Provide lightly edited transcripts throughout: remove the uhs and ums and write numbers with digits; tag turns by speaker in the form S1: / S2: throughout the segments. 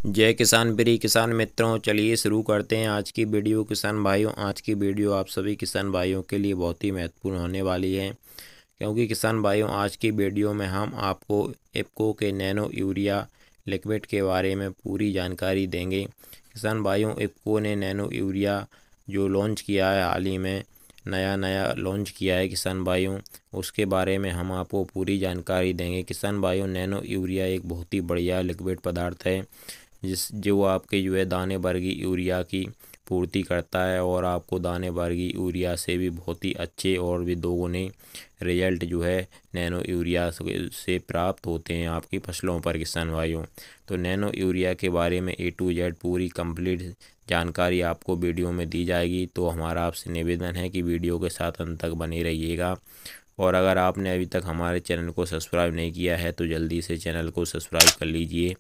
S1: जय किसान प्रिय किसान मित्रों, चलिए शुरू करते हैं आज की वीडियो। किसान भाइयों, आज की वीडियो आप सभी किसान भाइयों के लिए बहुत ही महत्वपूर्ण होने वाली है, क्योंकि किसान भाइयों आज की वीडियो में हम आपको इफ्को के नैनो यूरिया लिक्विड के बारे में पूरी जानकारी देंगे। किसान भाइयों, इफ्को ने नैनो यूरिया जो लॉन्च किया है, हाल ही में नया लॉन्च किया है किसान भाइयों, उसके बारे में हम आपको पूरी जानकारी देंगे। किसान भाइयों, नैनो यूरिया एक बहुत ही बढ़िया लिक्विड पदार्थ है जो आपके दाने वर्गी यूरिया की पूर्ति करता है, और आपको दाने वर्गी यूरिया से भी बहुत ही अच्छे और भी दोगुने रिजल्ट नैनो यूरिया से प्राप्त होते हैं आपकी फसलों पर। किसान भाइयों, तो नैनो यूरिया के बारे में A to Z पूरी कंप्लीट जानकारी आपको वीडियो में दी जाएगी। तो हमारा आपसे निवेदन है कि वीडियो के साथ अंत तक बने रहिएगा, और अगर आपने अभी तक हमारे चैनल को सब्सक्राइब नहीं किया है तो जल्दी से चैनल को सब्सक्राइब कर लीजिए,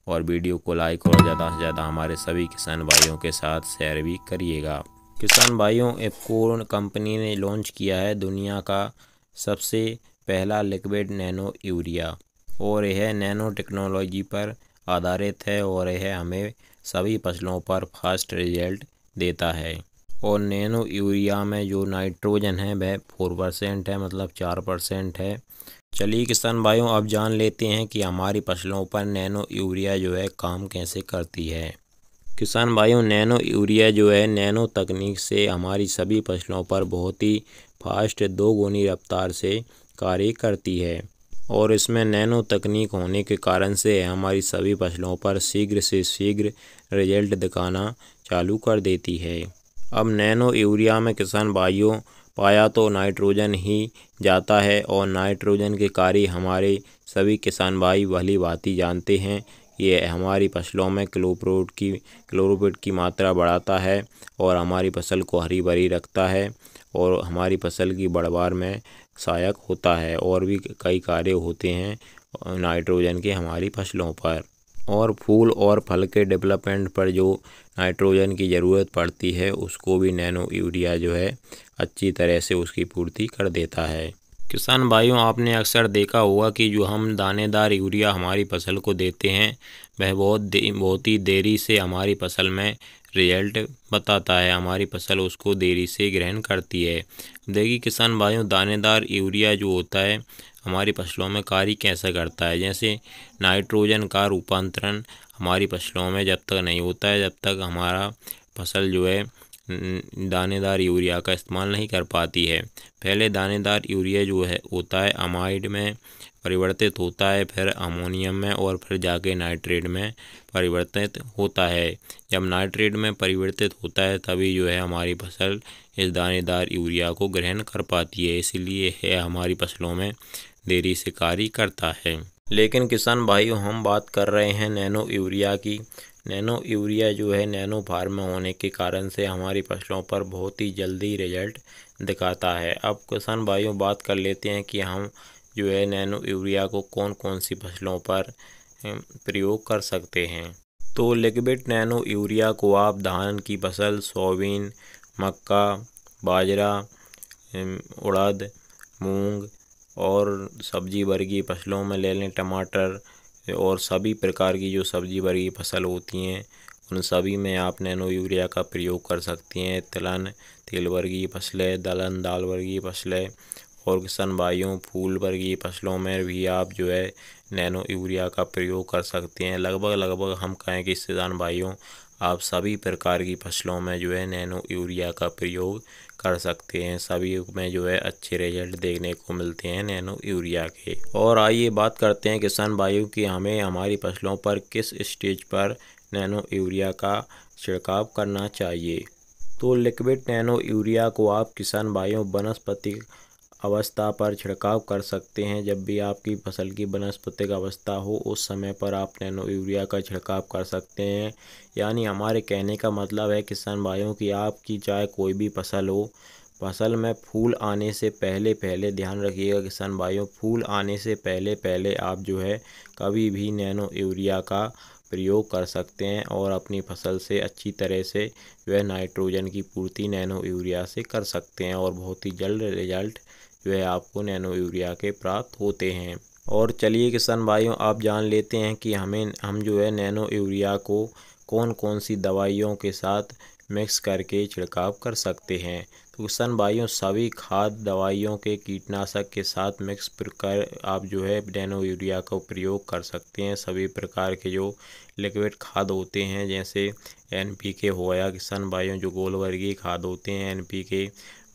S1: और वीडियो को लाइक और ज़्यादा से ज़्यादा हमारे सभी किसान भाइयों के साथ शेयर भी करिएगा। किसान भाइयों, इफ्को कंपनी ने लॉन्च किया है दुनिया का सबसे पहला लिक्विड नैनो यूरिया, और यह नैनो टेक्नोलॉजी पर आधारित है, और यह हमें सभी फसलों पर फास्ट रिजल्ट देता है। और नैनो यूरिया में जो नाइट्रोजन है वह 4% है, मतलब 4% है। चलिए किसान भाइयों, अब जान लेते हैं कि हमारी फसलों पर नैनो यूरिया काम कैसे करती है। किसान भाइयों, नैनो यूरिया नैनो तकनीक से हमारी सभी फसलों पर बहुत ही फास्ट दोगुनी रफ्तार से कार्य करती है, और इसमें नैनो तकनीक होने के कारण से हमारी सभी फसलों पर शीघ्र से शीघ्र रिजल्ट दिखाना चालू कर देती है। अब नैनो यूरिया में किसान भाइयों पाया तो नाइट्रोजन ही जाता है, और नाइट्रोजन के कार्य हमारे सभी किसान भाई भली भांति जानते हैं। ये हमारी फसलों में क्लोरोफिट की मात्रा बढ़ाता है, और हमारी फसल को हरी भरी रखता है, और हमारी फसल की बढ़वार में सहायक होता है, और भी कई कार्य होते हैं नाइट्रोजन के हमारी फसलों पर। और फूल और फल के डेवलपमेंट पर जो नाइट्रोजन की ज़रूरत पड़ती है उसको भी नैनो यूरिया अच्छी तरह से उसकी पूर्ति कर देता है। किसान भाइयों, आपने अक्सर देखा होगा कि जो हम दानेदार यूरिया हमारी फसल को देते हैं वह बहुत ही देरी से हमारी फसल में रिजल्ट बताता है, हमारी फसल उसको देरी से ग्रहण करती है। देखिए किसान भाइयों, दानेदार यूरिया जो होता है हमारी फसलों में कार्य कैसा करता है। जैसे नाइट्रोजन का रूपांतरण हमारी फसलों में जब तक नहीं होता है, जब तक हमारा फसल दानेदार यूरिया का इस्तेमाल नहीं कर पाती है। पहले दानेदार यूरिया होता है अमाइड में परिवर्तित होता है, फिर अमोनियम में, और फिर जाके नाइट्रेट में परिवर्तित होता है। जब नाइट्रेट में परिवर्तित होता है तभी हमारी फसल इस दानेदार यूरिया को ग्रहण कर पाती है, इसलिए यह हमारी फसलों में देरी से कार्य करता है। लेकिन किसान भाइयों, हम बात कर रहे हैं नैनो यूरिया की। नैनो यूरिया नैनो फार्म में होने के कारण से हमारी फसलों पर बहुत ही जल्दी रिजल्ट दिखाता है। अब किसान भाइयों बात कर लेते हैं कि हम नैनो यूरिया को कौन कौन सी फसलों पर प्रयोग कर सकते हैं। तो लिक्विड नैनो यूरिया को आप धान की फसल, सोयाबीन, मक्का, बाजरा, उड़द, मूंग और सब्जी वर्गीय फसलों में ले लें, टमाटर और सभी प्रकार की जो सब्जी वर्गीय फसल होती हैं उन सभी में आप नैनो यूरिया का प्रयोग कर सकती हैं। तिलहन, तेल वर्गीय फसलें, दलहन, दाल वर्गीय फसलें, और किसान भाइयों फूल वर्गीय फसलों में भी आप नैनो यूरिया का प्रयोग कर सकते हैं। लगभग हम कहें कि किसान भाइयों आप सभी प्रकार की फसलों में नैनो यूरिया का प्रयोग कर सकते हैं। सभी में अच्छे रिजल्ट देखने को मिलते हैं नैनो यूरिया के। और आइए बात करते हैं किसान भाइयों कि हमें हमारी फसलों पर किस स्टेज पर नैनो यूरिया का छिड़काव करना चाहिए। तो लिक्विड नैनो यूरिया को आप किसान भाइयों वानस्पतिक अवस्था पर छिड़काव कर सकते हैं। जब भी आपकी फसल की वानस्पतिक अवस्था हो उस समय पर आप नैनो यूरिया का छिड़काव कर सकते हैं। यानी हमारे कहने का मतलब है किसान भाइयों कि आपकी चाहे कोई भी फसल हो, फसल में फूल आने से पहले ध्यान रखिएगा किसान भाइयों, फूल आने से पहले आप कभी भी नैनो यूरिया का प्रयोग कर सकते हैं, और अपनी फसल से अच्छी तरह से नाइट्रोजन की पूर्ति नैनो यूरिया से कर सकते हैं, और बहुत ही जल्द रिजल्ट आपको नैनो यूरिया के प्राप्त होते हैं। और चलिए किसान भाइयों, आप जान लेते हैं कि हम जो है नैनो यूरिया को कौन कौन सी दवाइयों के साथ मिक्स करके छिड़काव कर सकते हैं। तो किसान भाइयों, सभी खाद दवाइयों के कीटनाशक के साथ मिक्स कर आप जो है नैनो यूरिया का प्रयोग कर सकते हैं। सभी प्रकार के जो लिक्विड खाद होते हैं, जैसे NPK हो गया किसान भाइयों, जो गोल वर्गीय खाद होते हैं NPK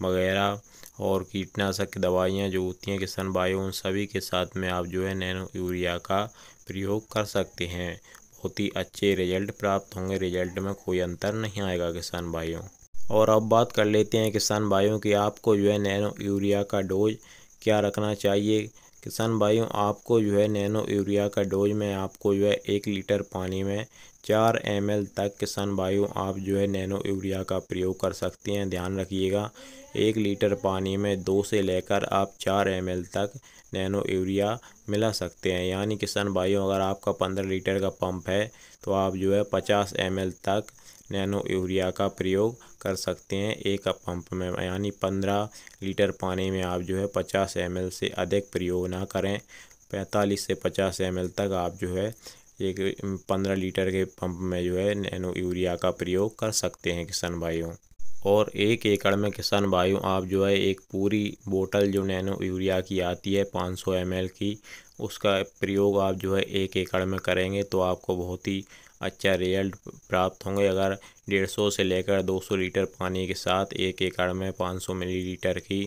S1: वगैरह, और कीटनाशक दवाइयाँ जो होती हैं किसान भाइयों, उन सभी के साथ में आप जो है नैनो यूरिया का प्रयोग कर सकते हैं। बहुत ही अच्छे रिजल्ट प्राप्त होंगे, रिजल्ट में कोई अंतर नहीं आएगा किसान भाइयों। और अब बात कर लेते हैं किसान भाइयों कि आपको जो है नैनो यूरिया का डोज क्या रखना चाहिए। किसान भाइयों, आपको जो है नैनो यूरिया का डोज में आपको जो है 1 लीटर पानी में 4 ml तक किसान भाइयों आप जो है नैनो यूरिया का प्रयोग कर सकते हैं। ध्यान रखिएगा, 1 लीटर पानी में 2 से लेकर आप 4 ml तक नैनो यूरिया मिला सकते हैं। यानी किसान भाइयों, अगर आपका 15 लीटर का पंप है तो आप जो है 50 ml तक नैनो यूरिया का प्रयोग कर सकते हैं एक पंप में। यानी 15 लीटर पानी में आप जो है 50 ml से अधिक प्रयोग ना करें। 45 से 50 ml तक आप जो है एक 15 लीटर के पंप में जो है नैनो यूरिया का प्रयोग कर सकते हैं किसान भाइयों। और 1 एकड़ में किसान भाइयों आप जो है एक पूरी बोतल जो नैनो यूरिया की आती है 500 ml की, उसका प्रयोग आप जो है 1 एकड़ में करेंगे तो आपको बहुत ही अच्छा रिजल्ट प्राप्त होंगे। अगर 150 से लेकर 200 लीटर पानी के साथ 1 एकड़ में 500 मिलीलीटर की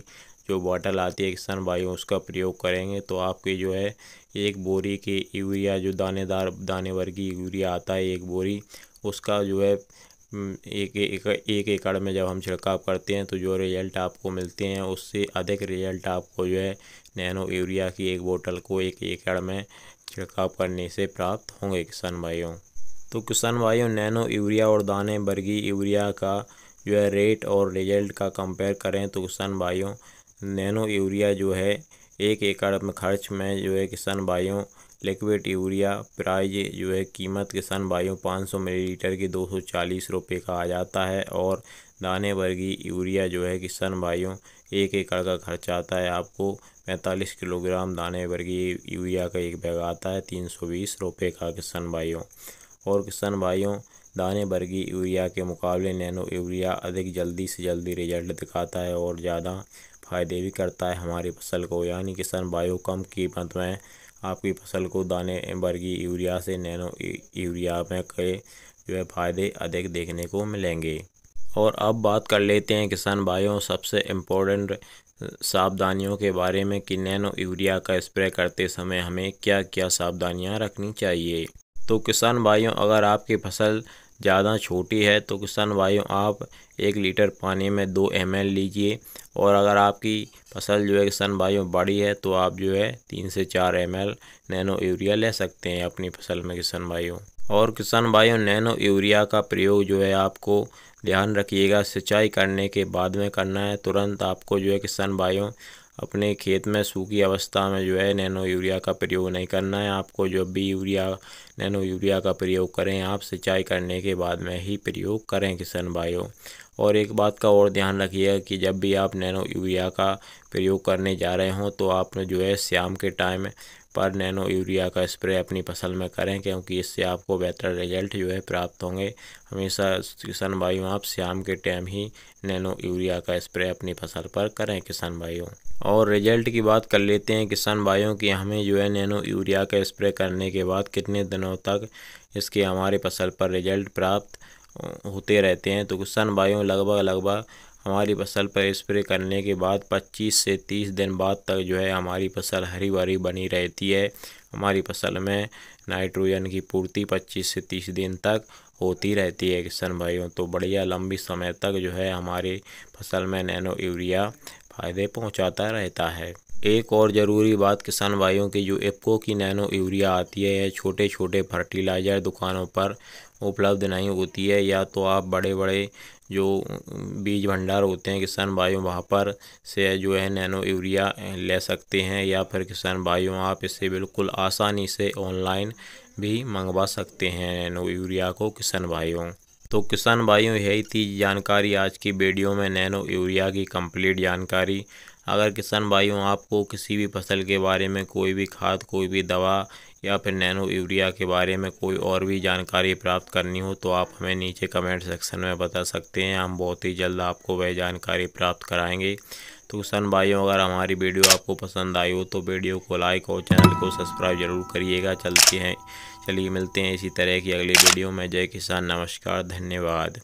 S1: जो बोतल आती है किसान भाइयों, उसका प्रयोग करेंगे तो आपकी जो है एक बोरी की यूरिया, जो दानेदार दाने वर्गीय यूरिया आता है 1 बोरी, उसका जो है एक एकड़ में जब हम छिड़काव करते हैं तो जो रिजल्ट आपको मिलते हैं उससे अधिक रिजल्ट आपको जो है नैनो यूरिया की 1 बोतल को 1 एकड़ में छिड़काव करने से प्राप्त होंगे किसान भाइयों। तो किसान भाइयों, नैनो यूरिया और दाने वर्गीय यूरिया का जो है रेट और रिजल्ट का कंपेयर करें तो किसान भाइयों, नैनो यूरिया जो है 1 एकड़ में खर्च में जो है किसान भाइयों लिक्विड यूरिया प्राइज जो है कीमत किसान भाइयों 500 मिलीलीटर की 240 रुपये का आ जाता है। और दाने वर्गीय यूरिया जो है किसान भाइयों 1 एकड़ का खर्च आता है आपको 45 किलोग्राम दाने वर्गीय यूरिया का एक बैग आता है 320 रुपये का किसान भाइयों। और किसान भाइयों, दाने वर्गीय यूरिया के मुकाबले नैनो यूरिया अधिक जल्दी से जल्दी रिजल्ट दिखाता है और ज़्यादा फायदे भी करता है हमारी फसल को। यानी किसान भाइयों, कम कीमत में आपकी फसल को दाने वर्गीय यूरिया से नैनो यूरिया में के जो है फायदे अधिक देखने को मिलेंगे। और अब बात कर लेते हैं किसान भाइयों सबसे इम्पोर्टेंट सावधानियों के बारे में कि नैनो यूरिया का स्प्रे करते समय हमें क्या क्या सावधानियां रखनी चाहिए। तो किसान भाइयों, अगर आपकी फसल ज़्यादा छोटी है तो किसान भाइयों आप 1 लीटर पानी में 2 ml लीजिए। और अगर आपकी फसल जो है किसान भाइयों बड़ी है तो आप जो है 3 से 4 ml नैनो यूरिया ले सकते हैं अपनी फसल में किसान भाइयों। और किसान भाइयों, नैनो यूरिया का प्रयोग जो है आपको ध्यान रखिएगा सिंचाई करने के बाद में करना है। तुरंत आपको जो है किसान भाइयों अपने खेत में सूखी अवस्था में जो है नैनो यूरिया का प्रयोग नहीं करना है। आपको जब भी नैनो यूरिया का प्रयोग करें आप सिंचाई करने के बाद में ही प्रयोग करें किसान भाइयों। और एक बात का और ध्यान रखिएगा कि जब भी आप नैनो यूरिया का प्रयोग करने जा रहे हों तो आप जो है शाम के टाइम पर नैनो यूरिया का स्प्रे अपनी फसल में करें, क्योंकि इससे आपको बेहतर रिजल्ट जो है प्राप्त होंगे। हमेशा किसान भाइयों आप शाम के टाइम ही नैनो यूरिया का स्प्रे अपनी फसल पर करें किसान भाइयों। और रिजल्ट की बात कर लेते हैं किसान भाइयों कि हमें जो है नैनो यूरिया का स्प्रे करने के बाद कितने दिनों तक इसके हमारे फसल पर रिजल्ट प्राप्त होते रहते हैं। तो किसान भाइयों लगभग हमारी फसल पर स्प्रे करने के बाद 25 से 30 दिन बाद तक जो है हमारी फसल हरी भरी बनी रहती है। हमारी फसल में नाइट्रोजन की पूर्ति 25 से 30 दिन तक होती रहती है किसान भाइयों। तो बढ़िया लंबी समय तक जो है हमारी फसल में नैनो यूरिया फायदे पहुंचाता रहता है। एक और ज़रूरी बात किसान भाइयों की, जो इफ्को की नैनो यूरिया आती है छोटे छोटे फर्टिलाइज़र दुकानों पर उपलब्ध नहीं होती है, या तो आप बड़े बड़े जो बीज भंडार होते हैं किसान भाइयों वहाँ पर से जो है नैनो यूरिया ले सकते हैं, या फिर किसान भाइयों आप इसे बिल्कुल आसानी से ऑनलाइन भी मंगवा सकते हैं नैनो यूरिया को किसान भाइयों। तो किसान भाइयों यही थी जानकारी आज की वीडियो में नैनो यूरिया की कंप्लीट जानकारी। अगर किसान भाइयों आपको किसी भी फसल के बारे में कोई भी खाद, कोई भी दवा या फिर नैनो यूरिया के बारे में कोई और भी जानकारी प्राप्त करनी हो तो आप हमें नीचे कमेंट सेक्शन में बता सकते हैं। हम बहुत ही जल्द आपको वह जानकारी प्राप्त कराएंगे। तो किसान भाइयों, अगर हमारी वीडियो आपको पसंद आई हो तो वीडियो को लाइक और चैनल को सब्सक्राइब जरूर करिएगा। चलिए मिलते हैं इसी तरह की अगली वीडियो में। जय किसान, नमस्कार, धन्यवाद।